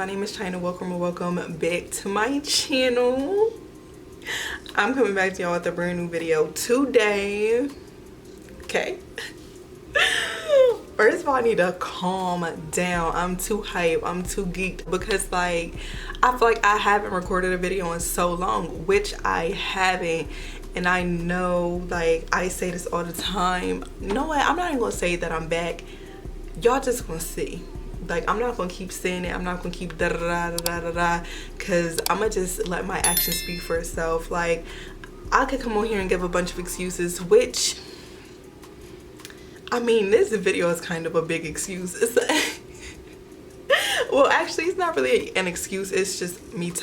my name is China. Welcome or welcome back to my channel. I'm coming back to y'all with a brand new video today. Okay. First of all, I need to calm down. I'm too hype. I'm too geeked because like I feel like I haven't recorded a video in so long, which I haven't. And I know, like, I say this all the time. You know what? I'm not even gonna say that I'm back. Y'all just gonna see. Like, I'm not gonna keep saying it. I'm not gonna keep da da da da da da, because I'm gonna just let my actions speak for itself. Like, I could come on here and give a bunch of excuses, which, I mean, this video is kind of a big excuse. Well, actually, it's not really an excuse. It's just me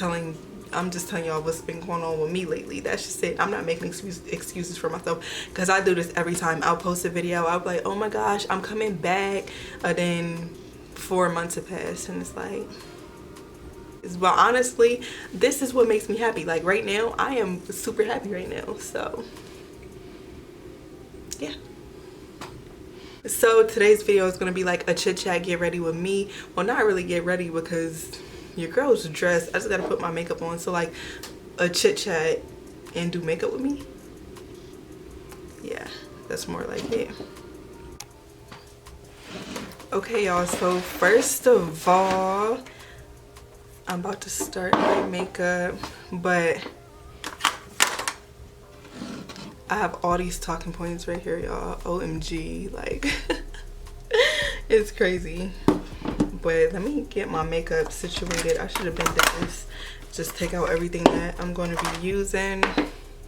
I'm just telling y'all what's been going on with me lately. That's just it. I'm not making excuses for myself, because I do this every time. I'll post a video. I'll be like, oh my gosh, I'm coming back. Then 4 months have passed, and it's like, but honestly, this is what makes me happy. Like right now, I am super happy right now. So yeah. So today's video is going to be like a chit chat, get ready with me. Well, not really get ready because your girl's dressed. I just got to put my makeup on. So like a chit chat and do makeup with me. Yeah, that's more like it. Okay, y'all. So first of all, I'm about to start my makeup, but I have all these talking points right here, y'all. OMG, like it's crazy. But let me get my makeup situated. I should have been done this. Just take out everything that I'm going to be using.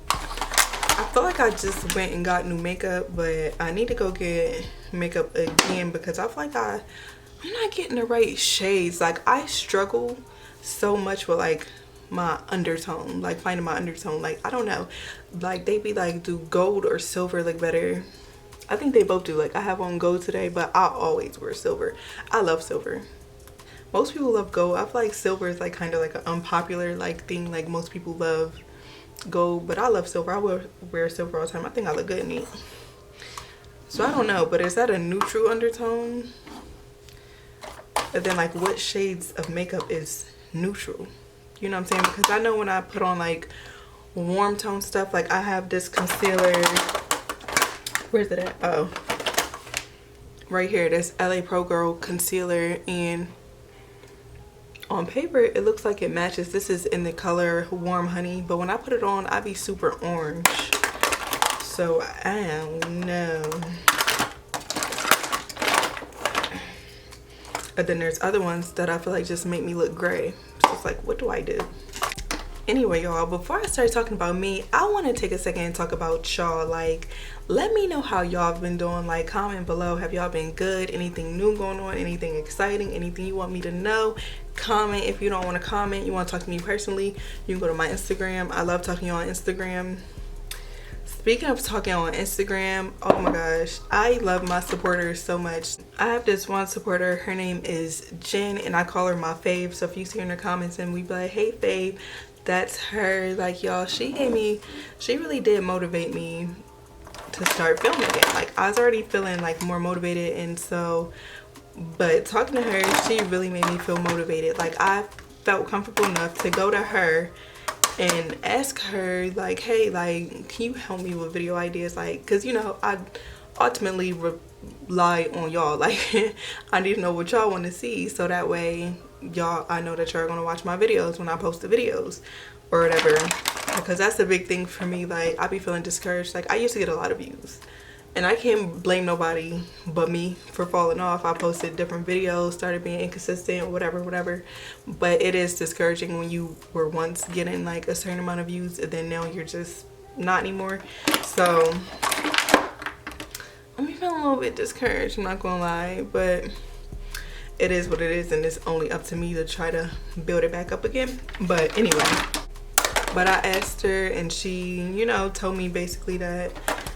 I feel like I just went and got new makeup, but I need to go get makeup again because I feel like I'm not getting the right shades. Like, I struggle so much with like my undertone, like finding my undertone. Like, I don't know, like they be like, do gold or silver look better? I think they both do. Like, I have on gold today, but I always wear silver. I love silver. Most people love gold. I feel like silver is like kind of like an unpopular like thing. Like, most people love gold, but I love silver. I wear silver all the time. I think I look good in it. So I don't know, but is that a neutral undertone? And then like, what shades of makeup is neutral? You know what I'm saying? Because I know when I put on like warm tone stuff, like I have this concealer. Where's it at? Oh, right here. This LA Pro Girl concealer, and on paper it looks like it matches. This is in the color Warm Honey, but when I put it on, I be super orange. So I don't know. And then there's other ones that I feel like just make me look gray. So it's like, what do I do? Anyway, y'all, before I start talking about me, I want to take a second and talk about y'all. Like, let me know how y'all been doing. Like, comment below. Have y'all been good? Anything new going on? Anything exciting? Anything you want me to know? Comment. If you don't want to comment, you want to talk to me personally, you can go to my Instagram. I love talking to you on Instagram. Speaking of talking on Instagram, oh my gosh, I love my supporters so much. I have this one supporter, her name is Jen, and I call her my fave. So if you see her in the comments and we be like, hey fave, that's her. Like, y'all, she really did motivate me to start filming again. Like, I was already feeling like more motivated, and so, but talking to her, she really made me feel motivated. Like, I felt comfortable enough to go to her and ask her like, hey, like, can you help me with video ideas? Like, because you know, I ultimately rely on y'all. Like, I need to know what y'all want to see, so that way y'all, I know that y'all are gonna watch my videos when I post the videos or whatever, because that's a big thing for me. Like, I be feeling discouraged. Like, I used to get a lot of views, and I can't blame nobody but me for falling off. I posted different videos, started being inconsistent, whatever. But it is discouraging when you were once getting like a certain amount of views, and then now you're just not anymore. So I'm feeling a little bit discouraged, I'm not gonna lie, but it is what it is, and it's only up to me to try to build it back up again. But anyway, but I asked her, and she, you know, told me basically that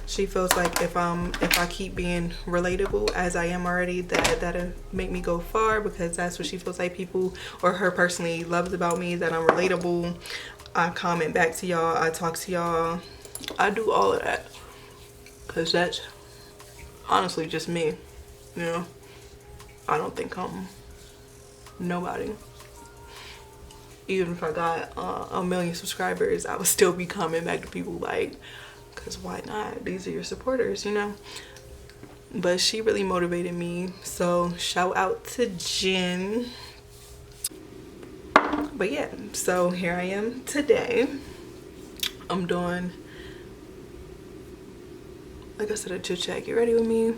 she feels like if I keep being relatable as I am already, that'll make me go far, because that's what she feels like people, or her personally, loves about me, that I'm relatable. I comment back to y'all, I talk to y'all, I do all of that, because that's honestly just me, you know. I don't think I'm nobody. even if I got a million subscribers, I would still be coming back to people, like, because why not? These are your supporters, you know? But she really motivated me, so shout out to Jen. But yeah, so here I am today. I'm doing, like I said, a chit chat. Get ready with me,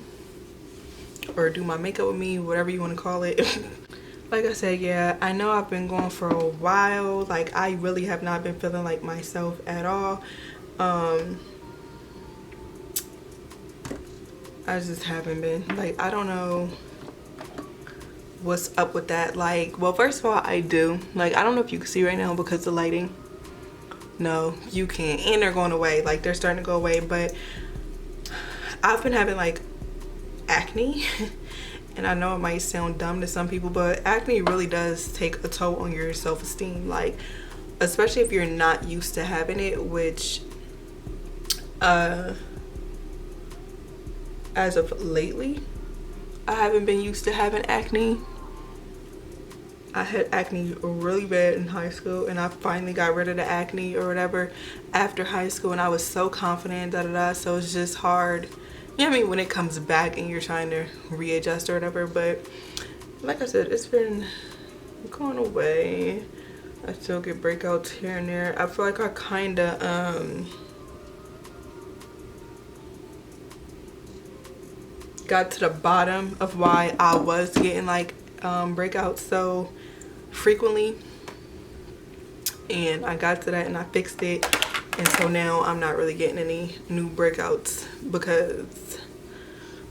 or do my makeup with me, whatever you want to call it. Like I said, yeah, I know I've been going for a while. Like, I really have not been feeling like myself at all. I just haven't been. Like, I don't know what's up with that. Like, well, first of all, I do. Like, I don't know if you can see right now because the lighting. No, you can't. And they're going away. Like, they're starting to go away. But I've been having, like, acne. And I know it might sound dumb to some people, but acne really does take a toll on your self-esteem. Like, especially if you're not used to having it, which as of lately, I haven't been used to having acne. I had acne really bad in high school, and I finally got rid of the acne or whatever after high school, and I was so confident, so it's just hard, you know what I mean, when it comes back and you're trying to readjust or whatever. But like I said, it's been going away. I still get breakouts here and there. I feel like I kind of got to the bottom of why I was getting like breakouts so frequently, and I got to that and I fixed it, and so now I'm not really getting any new breakouts because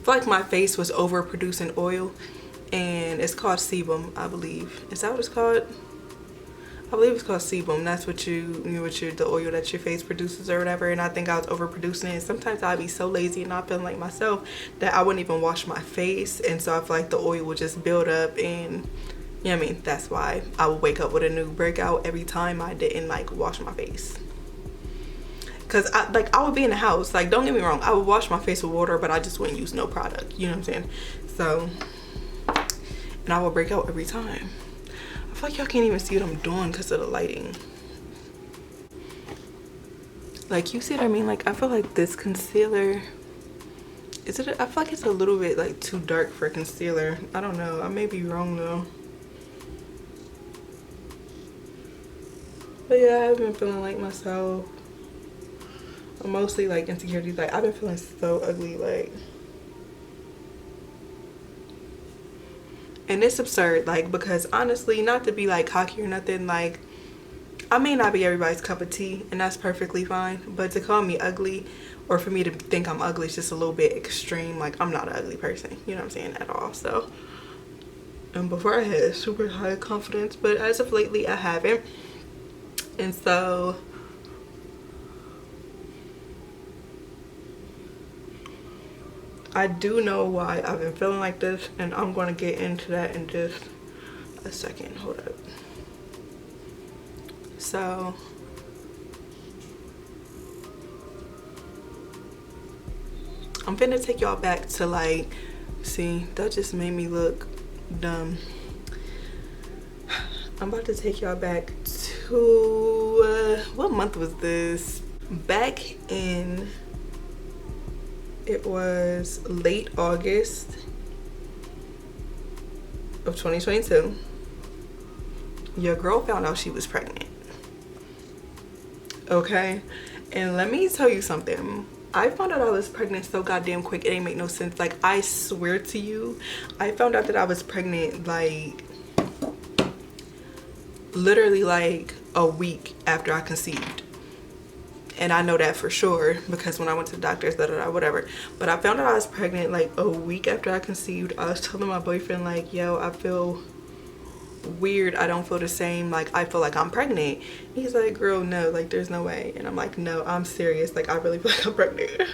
I feel like my face was overproducing oil, and it's called sebum, I believe. Is that what it's called? I believe it's called sebum. That's what the oil that your face produces or whatever. And I think I was overproducing it. And sometimes I'd be so lazy and not feeling like myself that I wouldn't even wash my face. And so I feel like the oil would just build up, and you know what I mean? That's why I would wake up with a new breakout every time I didn't like wash my face. Cause I would be in the house, like, don't get me wrong, I would wash my face with water, but I just wouldn't use no product. You know what I'm saying? So, and I would break out every time. I feel like y'all can't even see what I'm doing because of the lighting. Like, you see what I mean? Like, I feel like this concealer, I feel like it's a little bit like too dark for concealer. I don't know, I may be wrong though. But yeah, I've been feeling like myself. I'm mostly like insecurities. Like, I've been feeling so ugly, like, and it's absurd, like, because honestly, not to be like cocky or nothing, like, I may not be everybody's cup of tea, and that's perfectly fine, but to call me ugly, or for me to think I'm ugly, is just a little bit extreme. Like, I'm not an ugly person, you know what I'm saying, at all. So, and before I had super high confidence, but as of lately I haven't. And so I do know why I've been feeling like this, and I'm going to get into that in just a second. Hold up. So I'm finna take y'all back to, like, see, that just made me look dumb. I'm about to take y'all back to what month was this? Back in, it was late August of 2022. Your girl found out she was pregnant. Okay, and let me tell you something. I found out I was pregnant so goddamn quick, it ain't make no sense. Like, I swear to you, I found out that I was pregnant like literally like a week after I conceived. And I know that for sure because when I went to the doctors, whatever. But I found out I was pregnant like a week after I conceived. I was telling my boyfriend, like, yo, I feel weird. I don't feel the same. Like, I feel like I'm pregnant. He's like, girl, no, like, there's no way. And I'm like, no, I'm serious. Like, I really feel like I'm pregnant.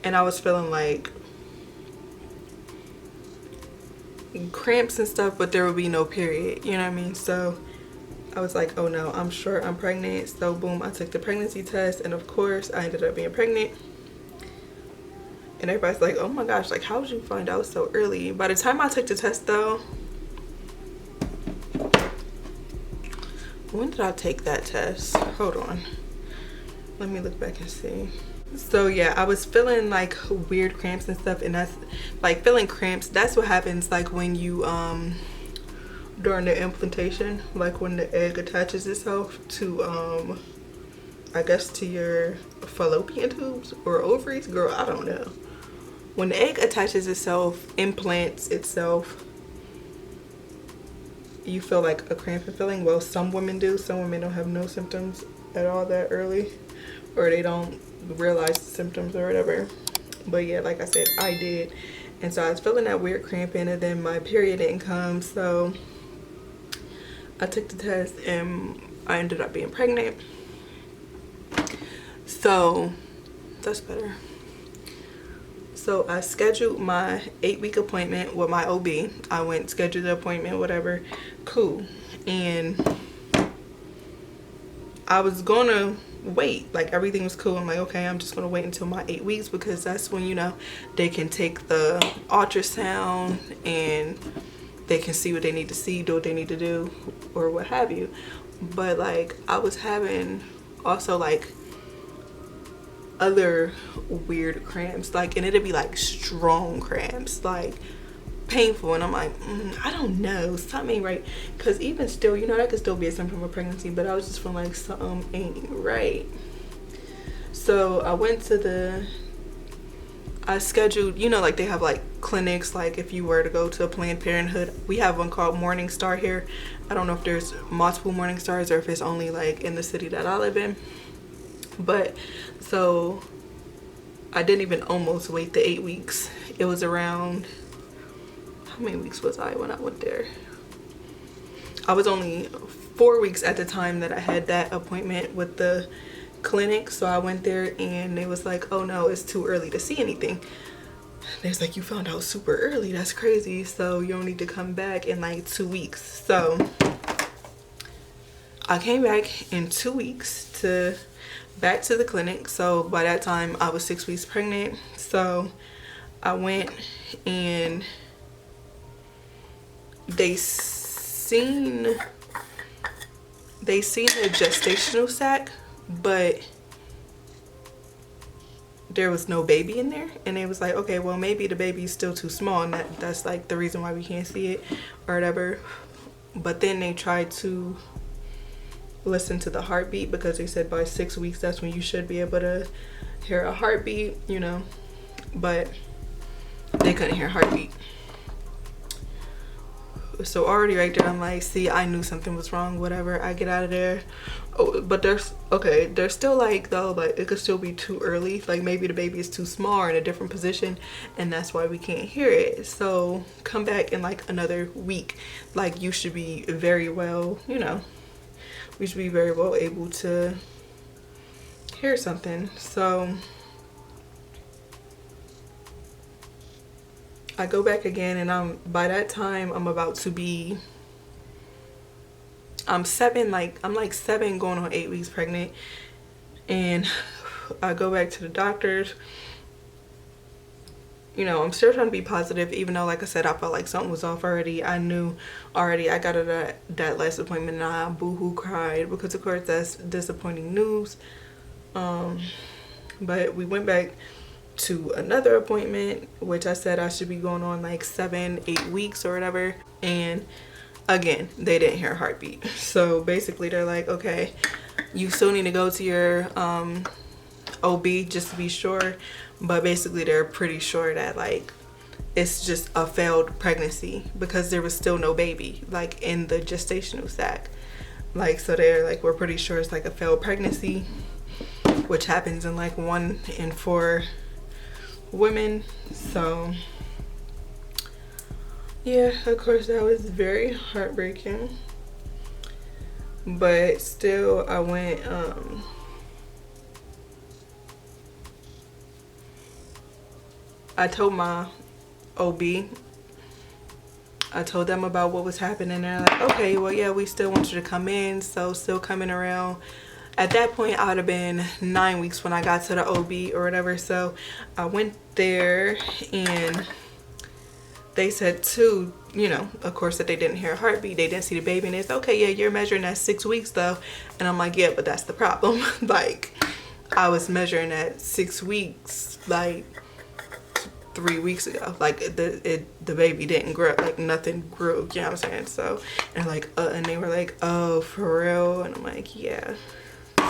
And I was feeling like cramps and stuff, but there would be no period, you know what I mean? So I was like, oh no, I'm sure I'm pregnant. So boom, I took the pregnancy test, and of course I ended up being pregnant. And everybody's like, oh my gosh, like how would you find out so early? By the time I took the test though, when did I take that test? Hold on, let me look back and see. So yeah, I was feeling like weird cramps and stuff, and that's like feeling cramps, that's what happens like when you during the implantation, like when the egg attaches itself to I guess to your fallopian tubes or ovaries, girl, I don't know. When the egg attaches itself, implants itself, you feel like a cramping feeling. Well, some women do. Some women don't have no symptoms at all that early, or they don't realize the symptoms or whatever. But yeah, like I said, I did. And so I was feeling that weird cramping, and then my period didn't come, so I took the test and I ended up being pregnant. So that's better. So I scheduled my 8-week appointment with my OB. I went, scheduled the appointment, whatever, cool. And I was gonna wait, like everything was cool. I'm like, okay, I'm just gonna wait until my 8 weeks, because that's when, you know, they can take the ultrasound and they can see what they need to see, do what they need to do, or what have you. But like I was having also like other weird cramps, like, and it'd be like strong cramps, like painful, and I'm like, I don't know, something ain't right. Because even still, you know, that could still be a symptom of pregnancy, but I was just feeling like something ain't right. So I went to I scheduled, you know, like they have like clinics, like if you were to go to a Planned Parenthood, we have one called Morning Star here. I don't know if there's multiple Morning Stars or if it's only like in the city that I live in. But so I didn't even almost wait the 8 weeks. It was around, how many weeks was I when I went there? I was only 4 weeks at the time that I had that appointment with the clinic. So I went there and they was like, oh no, it's too early to see anything. They was like, you found out super early, that's crazy, so you don't need to come back in like 2 weeks. So I came back in 2 weeks back to the clinic. So by that time I was 6 weeks pregnant. So I went and they seen the gestational sac, but there was no baby in there. And they was like, okay, well maybe the baby's still too small, and that's like the reason why we can't see it or whatever. But then they tried to listen to the heartbeat, because they said by 6 weeks that's when you should be able to hear a heartbeat, you know, but they couldn't hear a heartbeat. So already right there I'm like, see, I knew something was wrong, whatever. I get out of there. Oh, but there's still like, though, like it could still be too early, like maybe the baby is too small or in a different position, and that's why we can't hear it. So come back in like another week, like you should be very well, you know, we should be very well able to hear something. So I go back again, and by that time I'm about to be, I'm like 7 going on 8 weeks pregnant. And I go back to the doctors. You know, I'm still trying to be positive, even though, like I said, I felt like something was off already. I knew already. I got to that last appointment and I boo-hoo cried, because of course that's disappointing news. But we went back to another appointment, which I said I should be going on like 7-8 weeks or whatever. And again, they didn't hear a heartbeat. So basically they're like, okay, you still need to go to your OB just to be sure. But basically they're pretty sure that like it's just a failed pregnancy, because there was still no baby like in the gestational sac. Like, so they're like, we're pretty sure it's like a failed pregnancy, which happens in like 1 in 4 women. So yeah, of course that was very heartbreaking, but still I went I told my OB, I told them about what was happening. They're like, okay, well yeah, we still want you to come in, so still coming around At that point I would have been 9 weeks when I got to the OB or whatever. So I went there and they said too, you know, of course, that they didn't hear a heartbeat, they didn't see the baby, and it's okay, yeah, you're measuring at 6 weeks though. And I'm like, yeah, but that's the problem. Like, I was measuring at 6 weeks like 3 weeks ago. Like the baby didn't grow, like nothing grew, you know what I'm saying? So, and like and they were like, oh, for real? And I'm like, yeah.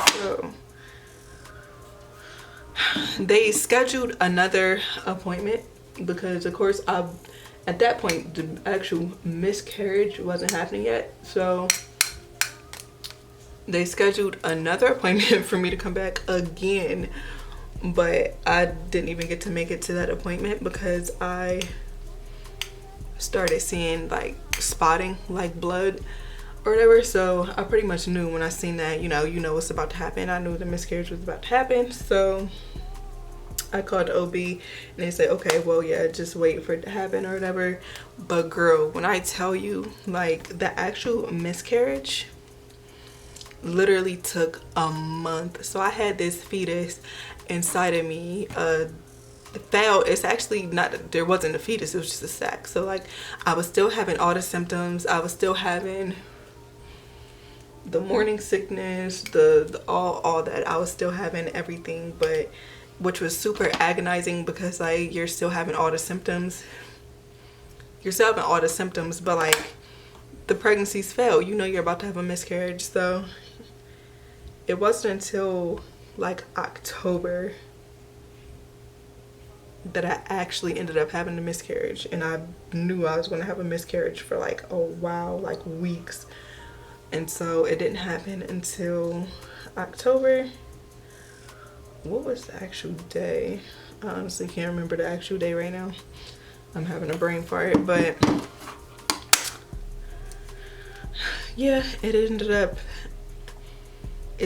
So they scheduled another appointment because of course at that point the actual miscarriage wasn't happening yet. So they scheduled another appointment for me to come back again, but I didn't even get to make it to that appointment because I started seeing like spotting, like blood or whatever. So I pretty much knew when I seen that, you know what's about to happen. I knew the miscarriage was about to happen. So I called the OB and they said, okay, well, yeah, just wait for it to happen or whatever. But girl, when I tell you, like, the actual miscarriage literally took a month. So I had this fetus inside of me. It's actually not, there wasn't a fetus, it was just a sac. So like, I was still having all the symptoms. I was still having the morning sickness, the all that. I was still having everything, but which was super agonizing because like you're still having all the symptoms. But like the pregnancies fail. You know you're about to have a miscarriage. So it wasn't until like October that I actually ended up having a miscarriage, and I knew I was going to have a miscarriage for like a while, like weeks. And so it didn't happen until October. What was the actual day? I honestly can't remember the actual day right now. I'm having a brain fart, but yeah, it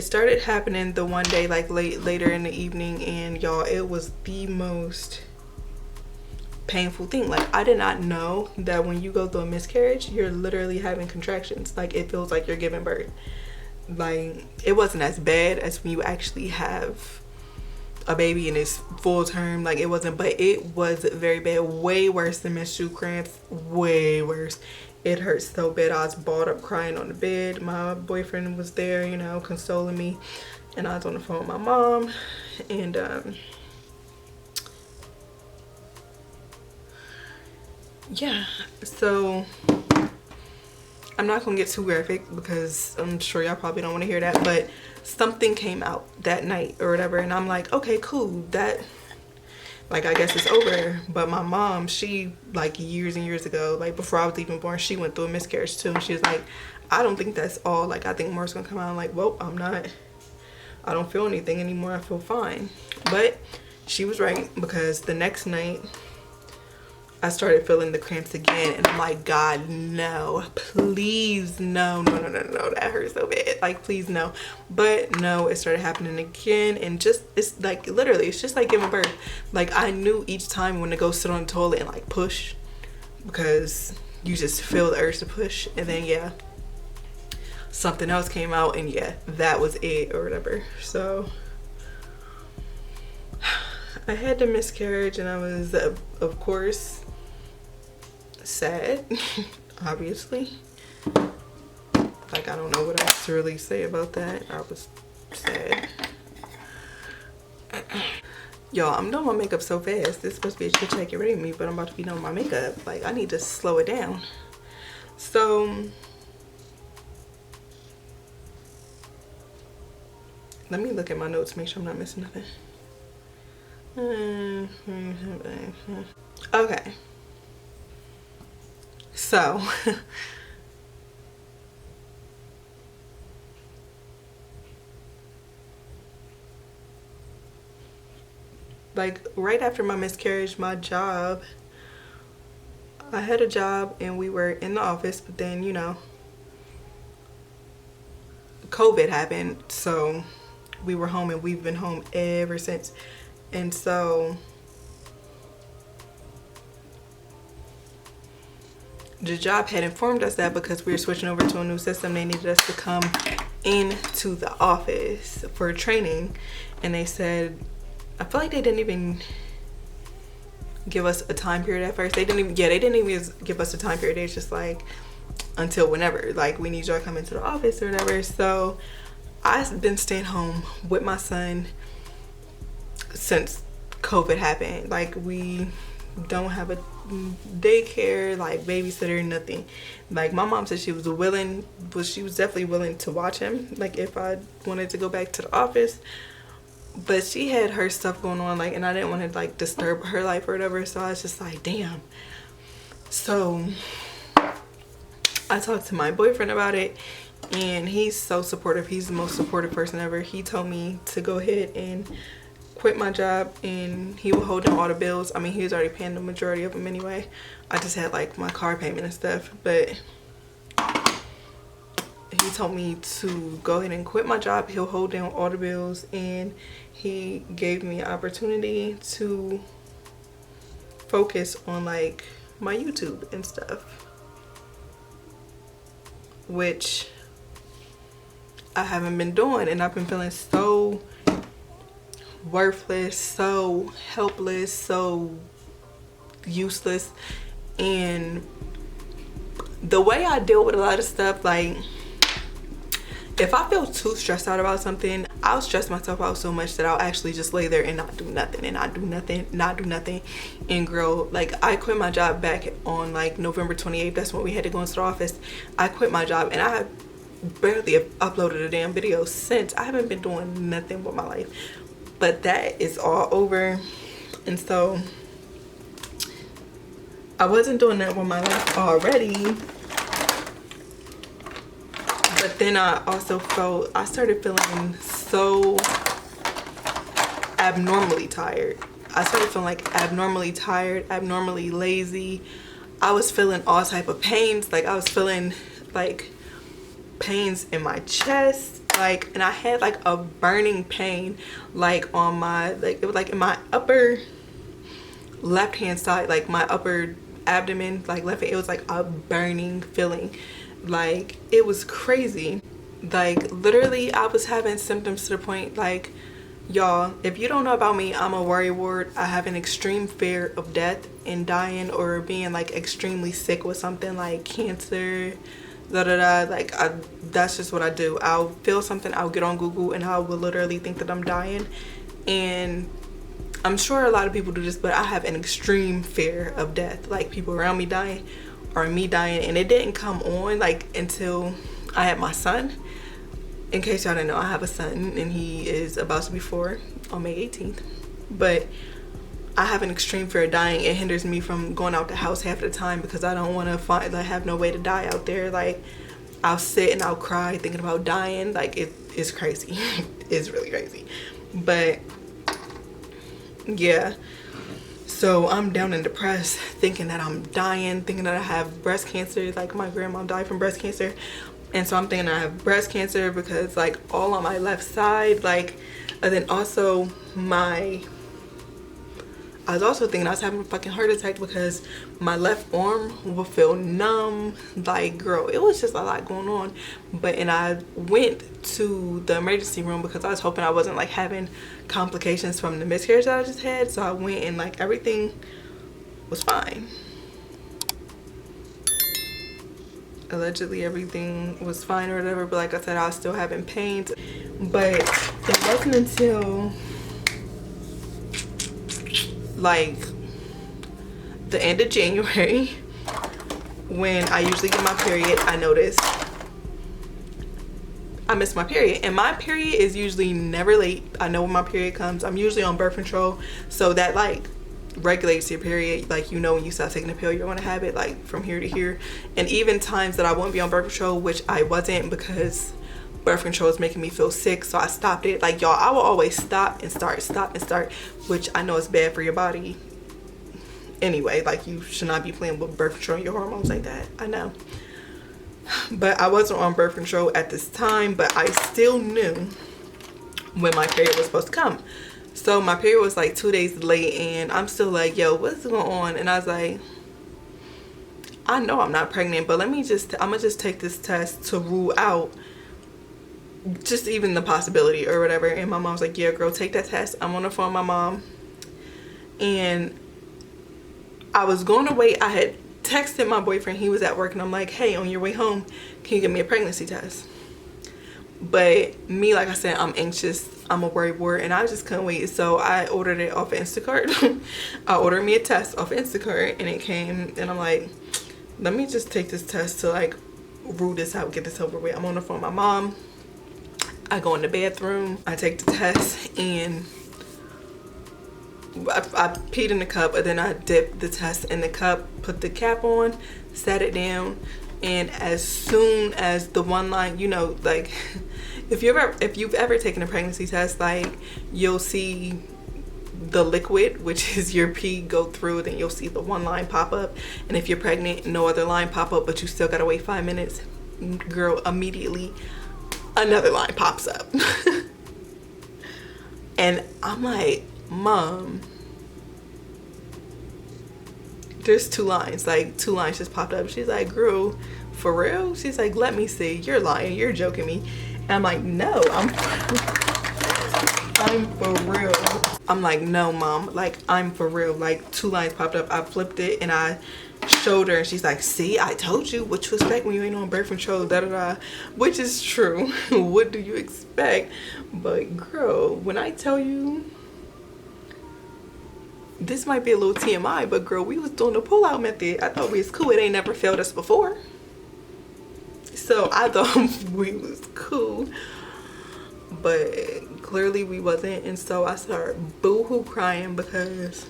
started happening the one day like later in the evening, and y'all, it was the most painful thing. Like, I did not know that when you go through a miscarriage, you're literally having contractions. Like, it feels like you're giving birth. Like, it wasn't as bad as when you actually have a baby and it's full term. Like, it wasn't, but it was very bad, way worse than menstrual cramps, way worse. It hurt so bad. I was balled up crying on the bed. My boyfriend was there, you know, consoling me, and I was on the phone with my mom. And yeah, so I'm not gonna get too graphic because I'm sure y'all probably don't want to hear that, but something came out that night or whatever, and I'm like, okay, cool, that, like, I guess it's over. But my mom, she, like, years and years ago, like before I was even born, she went through a miscarriage too, and she was like, I don't think that's all. Like, I think more's gonna come out. I'm like, well, I don't feel anything anymore, I feel fine. But she was right, because the next night I started feeling the cramps again, and I'm like, God, no, please, no, that hurts so bad, like, please, no. But no, it started happening again, and just, it's like, literally, it's just like giving birth. Like, I knew each time when to go sit on the toilet and like push, because you just feel the urge to push. And then yeah, something else came out, and yeah, that was it or whatever. So I had the miscarriage, and I was of course sad. Obviously, like, I don't know what else to really say about that. I was sad. Y'all, I'm doing my makeup so fast. This is supposed to be a chit chat, get ready with me, but I'm about to be doing my makeup. Like, I need to slow it down. So let me look at my notes, make sure I'm not missing nothing. Okay, so like right after my miscarriage, I had a job and we were in the office, but then, you know, COVID happened, so we were home, and we've been home ever since. And so the job had informed us that because we were switching over to a new system, they needed us to come into the office for training, and they said, I feel like they didn't even give us a time period at first. They didn't even give us a time period. It's just like, until whenever, like, we need y'all to come into the office or whatever. So I've been staying home with my son since COVID happened. Like, we don't have a daycare, like babysitter, nothing. Like, my mom said she was definitely willing to watch him, like if I wanted to go back to the office, but she had her stuff going on, like, and I didn't want to like disturb her life or whatever. So I was just like, damn. So I talked to my boyfriend about it, and he's so supportive. He's the most supportive person ever. He told me to go ahead and quit my job, and he will hold down all the bills. I mean, he was already paying the majority of them anyway. I just had like my car payment and stuff, but he told me to go ahead and quit my job. He'll hold down all the bills, and he gave me an opportunity to focus on like my YouTube and stuff, which I haven't been doing, and I've been feeling so worthless, so helpless, so useless. And the way I deal with a lot of stuff, like, if I feel too stressed out about something, I'll stress myself out so much that I'll actually just lay there and not do nothing, and not do nothing, not do nothing, and grow. Like, I quit my job back on like November 28th. That's when we had to go into the office. I quit my job, and I barely have uploaded a damn video since. I haven't been doing nothing with my life, but that is all over. And so I wasn't doing that with my life already, but then I started feeling so abnormally tired. I started feeling like abnormally tired, abnormally lazy. I was feeling all type of pains. Like, I was feeling like pains in my chest, like, and I had like a burning pain, like on my, like, it was like in my upper left hand side, like my upper abdomen, like left hand. It was like a burning feeling. Like, it was crazy. Like, literally I was having symptoms to the point, like, y'all, if you don't know about me, I'm a worrywart. I have an extreme fear of death and dying, or being like extremely sick with something like cancer, like, that's just what I do. I'll feel something, I'll get on Google, and I will literally think that I'm dying. And I'm sure a lot of people do this, but I have an extreme fear of death, like people around me dying or me dying. And it didn't come on like until I had my son. In case y'all didn't know, I have a son, and he is about to be 4 on May 18th. But I have an extreme fear of dying. It hinders me from going out the house half the time because I don't want to have no way to die out there. Like, I'll sit and I'll cry thinking about dying. Like, it's crazy. It's really crazy. But yeah, so I'm down and depressed, thinking that I'm dying, thinking that I have breast cancer. Like, my grandma died from breast cancer, and so I'm thinking I have breast cancer because, like, all on my left side. Like, and then also I was also thinking I was having a fucking heart attack because my left arm will feel numb. Like, girl, it was just a lot going on. And I went to the emergency room because I was hoping I wasn't like having complications from the miscarriage that I just had. So I went, and like everything was fine. Allegedly everything was fine or whatever, but like I said, I was still having pains. But it wasn't until like the end of January, when I usually get my period, I noticed I missed my period. And my period is usually never late. I know when my period comes. I'm usually on birth control, so that like regulates your period. Like, you know, when you start taking the pill, you're going to have it like from here to here. And even times that I won't be on birth control, which I wasn't, because birth control is making me feel sick, so I stopped it. Like, y'all, I will always stop and start, which I know is bad for your body anyway. Like, you should not be playing with birth control and your hormones like that. I know, but I wasn't on birth control at this time, but I still knew when my period was supposed to come. So my period was like 2 days late, and I'm still like, yo, what's going on? And I was like, I know I'm not pregnant, but I'm gonna just take this test to rule out just even the possibility or whatever. And my mom's like, yeah girl, take that test. I'm on the phone with my mom, and I was going to wait. I had texted my boyfriend, he was at work, and I'm like, hey, on your way home, can you give me a pregnancy test? But me, like I said, I'm anxious, I'm a worry wart, and I just couldn't wait. So I ordered it off of Instacart. I ordered me a test off Instacart, and it came, and I'm like, let me just take this test to like rule this out, get this over with. I'm on the phone with my mom. I go in the bathroom, I take the test, and I peed in the cup, and then I dipped the test in the cup, put the cap on, sat it down, and as soon as the one line, you know, like if you've ever taken a pregnancy test, like you'll see the liquid, which is your pee, go through, then you'll see the one line pop up, and if you're pregnant, no other line pop up, but you still gotta wait 5 minutes. Girl, immediately another line pops up. And I'm like, Mom, there's 2 lines, like 2 lines just popped up. She's like, girl, for real? She's like, let me see, you're lying, you're joking me. And I'm like, no, I'm for real. I'm like, no Mom, like I'm for real. Like 2 lines popped up. I flipped it and I showed her, and she's like, see, I told you what to expect when you ain't on birth control, da da da, which is true. What do you expect? But girl, when I tell you, this might be a little TMI, but girl, we was doing the pull-out method. I thought we was cool. It ain't never failed us before, so I thought we was cool, but clearly we wasn't. And so I started boo-hoo crying because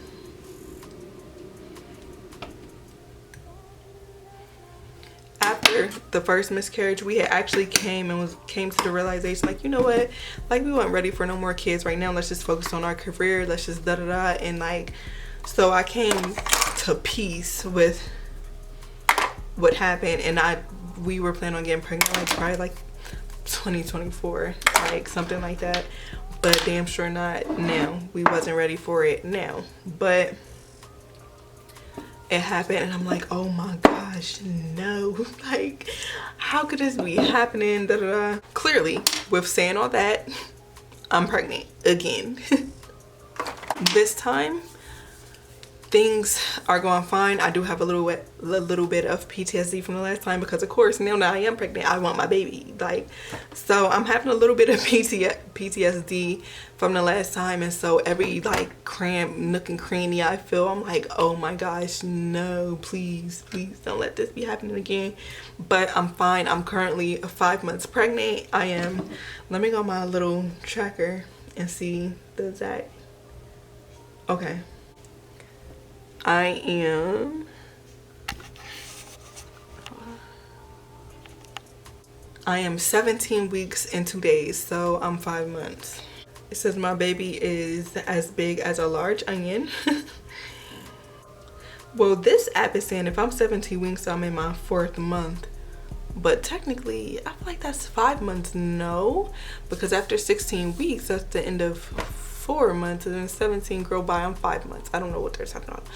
after the first miscarriage, we had actually came to the realization, like, you know what, like we weren't ready for no more kids right now. Let's just focus on our career. Let's just da da da. And like, so I came to peace with what happened, and we were planning on getting pregnant like probably like 2024, like something like that. But damn sure not now. We wasn't ready for it now, but it happened, and I'm like, oh my gosh, no, like how could this be happening, da, da, da. Clearly, with saying all that, I'm pregnant again. This time things are going fine. I do have a little bit of PTSD from the last time, because of course now that I am pregnant, I want my baby, like, so I'm having a little bit of PTSD from the last time. And so every like cramp, nook and cranny I feel, I'm like, oh my gosh, no, please don't let this be happening again. But I'm fine. I'm currently 5 months pregnant. I am, let me go on my little tracker and see the exact, okay, I am 17 weeks and 2 days, so I'm 5 months. It says my baby is as big as a large onion. Well, this app is saying if I'm 17 weeks, I'm in my 4th month. But technically, I feel like that's 5 months. No, because after 16 weeks, that's the end of 4 months, and then 17 grow by, I'm 5 months. I don't know what they're talking about.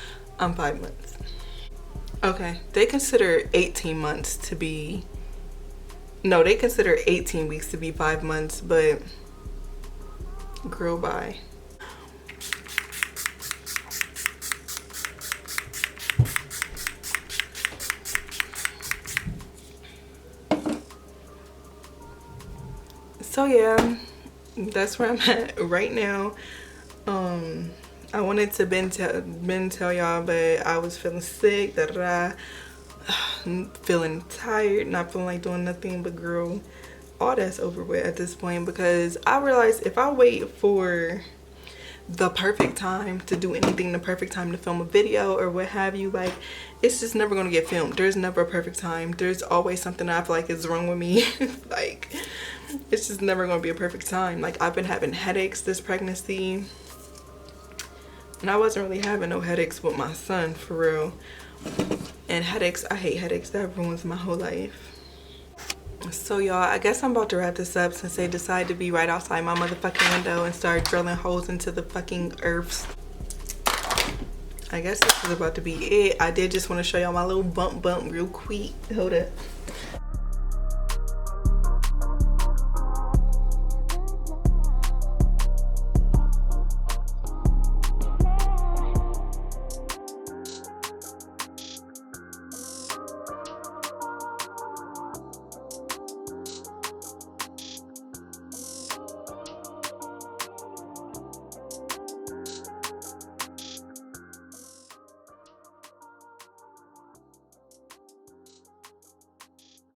I'm 5 months. Okay, they consider 18 months to be, no, they consider 18 weeks to be 5 months, but grow by. So yeah, that's where I'm at right now. I wanted to been tell y'all, but I was feeling sick, feeling tired, not feeling like doing nothing. But girl, all that's over with at this point, because I realized if I wait for the perfect time to do anything, the perfect time to film a video or what have you, like, it's just never gonna get filmed. There's never a perfect time. There's always something that I feel like is wrong with me. Like, it's just never gonna be a perfect time. Like, I've been having headaches this pregnancy, and I wasn't really having no headaches with my son, for real. And headaches, I hate headaches. That ruins my whole life. So y'all, I guess I'm about to wrap this up, since they decided to be right outside my motherfucking window and start drilling holes into the fucking earths. I guess this is about to be it. I did just want to show y'all my little bump real quick. Hold up.